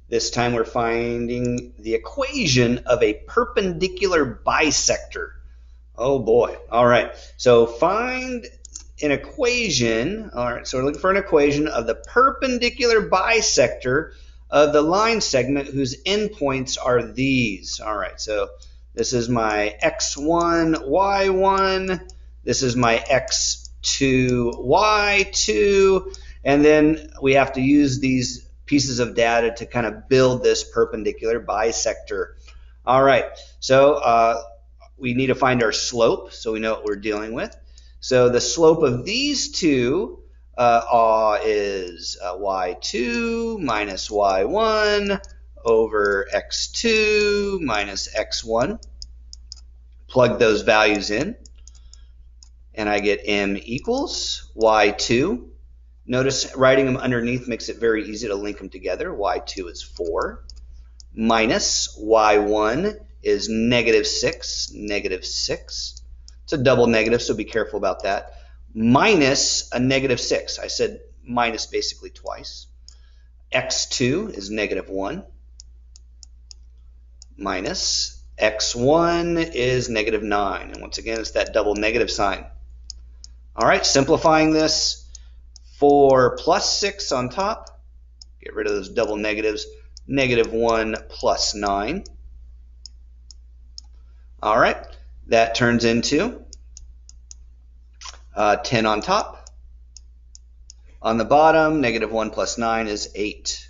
This time we're finding the equation of a perpendicular bisector. Oh boy. All right. So find an equation. All right. So we're looking for an equation of the perpendicular bisector of the line segment whose endpoints are these. All right. So this is my x1, y1. This is my x2, y2. And then we have to use these pieces of data to kind of build this perpendicular bisector. All right. So we need to find our slope so we know what we're dealing with. So the slope of these two is y2 minus y1 over x2 minus x1. Plug those values in, and I get m equals y2. Notice writing them underneath makes it very easy to link them together. y2 is 4 minus y1 is -6, -6. It's a double negative, so be careful about that. Minus a -6. I said minus basically twice. x2 is -1. Minus x1 is -9. And once again, it's that double negative sign. All right, simplifying this, 4 plus 6 on top. Get rid of those double negatives. -1 plus 9. All right, that turns into 10 on top. On the bottom, -1 plus 9 is 8.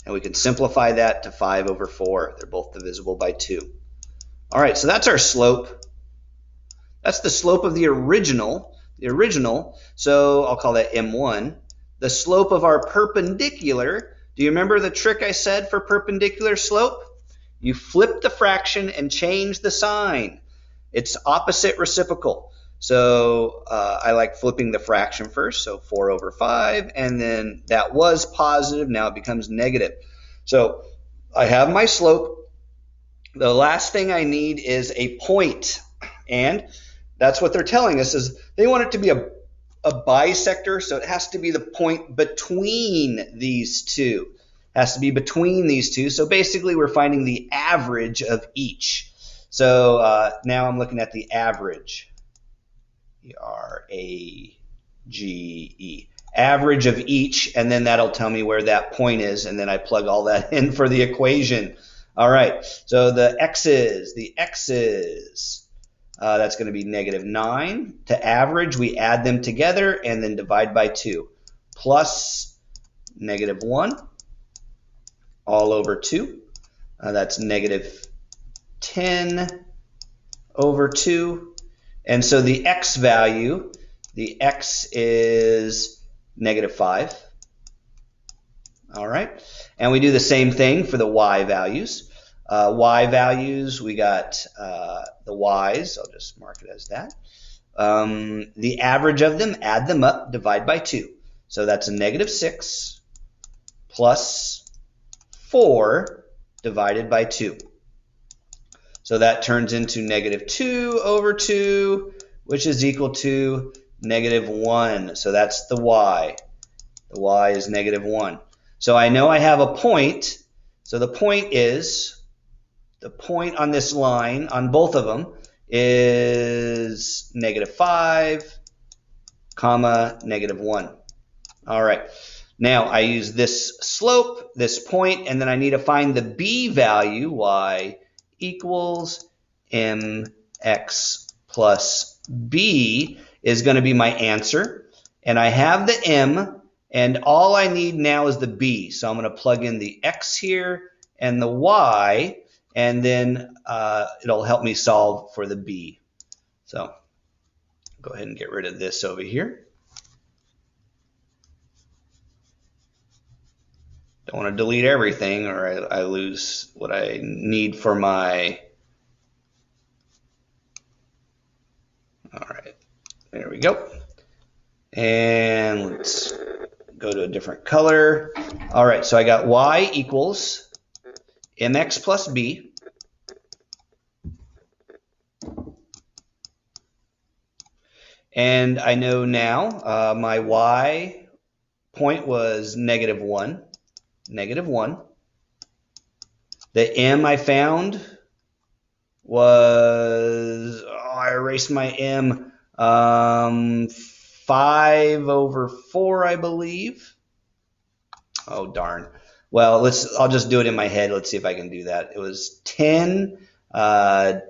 And we can simplify that to 5 over 4. They're both divisible by 2. All right, so that's our slope. That's the slope of the original. So I'll call that M1. The slope of our perpendicular. Do you remember the trick I said for perpendicular slope? You flip the fraction and change the sign. It's opposite reciprocal. So I like flipping the fraction first, so 4 over 5, and then that was positive, now it becomes negative. So I have my slope. The last thing I need is a point, and that's what they're telling us, is they want it to be a bisector, so it has to be the point between these two. It has to be between these two, so basically we're finding the average of each. So now I'm looking at the average. E-R-A-G-E. Average of each, and then that'll tell me where that point is, and then I plug all that in for the equation. All right, so the x's, that's going to be -9. To average, we add them together and then divide by 2. Plus -1 all over 2. That's -10 over 2. And so the x value, the x is -5. All right. And we do the same thing for the y values. Y values, we got the y's. I'll just mark it as that. The average of them, add them up, divide by 2. So that's a -6 plus 4 divided by 2. So that turns into -2 over 2, which is equal to -1. So that's the y. The y is -1. So I know I have a point. So the point on this line, on both of them, is -5, -1. All right. Now I use this slope, this point, and then I need to find the b value, y equals mx plus b is going to be my answer. And I have the m, and all I need now is the b. So I'm going to plug in the x here and the y, and then it'll help me solve for the b. So go ahead and get rid of this over here. Don't want to delete everything, or I lose what I need for my. All right, there we go. And let's go to a different color. All right, so I got y equals mx plus b. And I know now my y point was -1. The m I found was, I erased my m, 5/4, I believe. Oh, darn. Well, I'll just do it in my head. Let's see if I can do that. It was 10 x1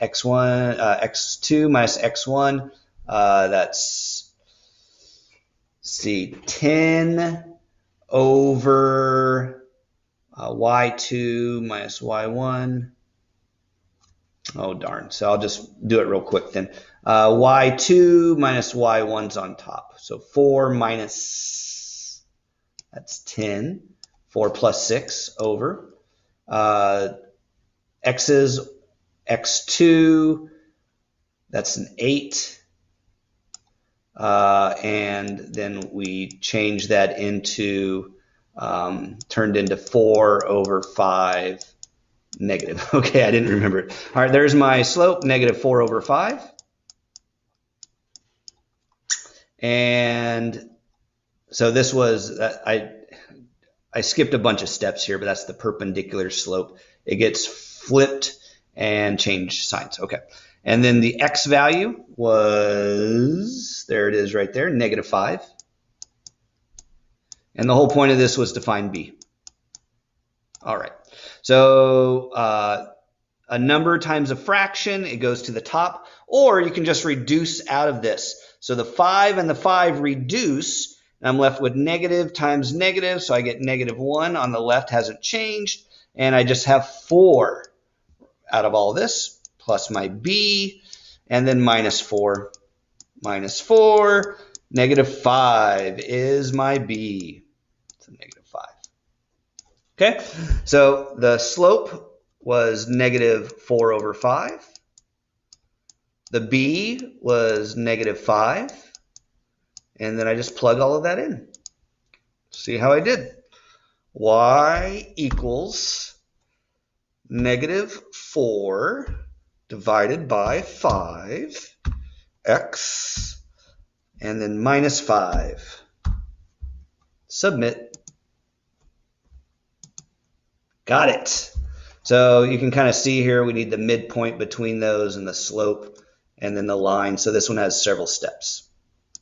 x2 minus x1. That's, see, 10 over y2 minus y1. Oh, darn. So I'll just do it real quick then. Y2 minus y1's on top. So 4 minus, that's 10. 4 plus 6 over. X's, x2, that's an 8. And then we change that into, turned into 4 over 5 negative. Okay, I didn't remember it. All right, there's my slope, negative 4 over 5. And so this was, I skipped a bunch of steps here, but that's the perpendicular slope. It gets flipped and changed signs. Okay. And then the x value was, there it is right there, negative 5. And the whole point of this was to find b. All right. So a number times a fraction, it goes to the top, or you can just reduce out of this. So the 5 and the 5 reduce, and I'm left with negative times negative, so I get negative 1 on the left, hasn't changed, and I just have 4 out of all this, plus my b, and then minus 4. Minus 4, negative 5 is my b. It's a negative 5. Okay, so the slope was negative 4 over 5. The b was negative 5. And then I just plug all of that in. See how I did. Y equals negative 4 divided by 5, x, and then minus 5. Submit. Got it. So you can kind of see here we need the midpoint between those and the slope and then the line. So this one has several steps.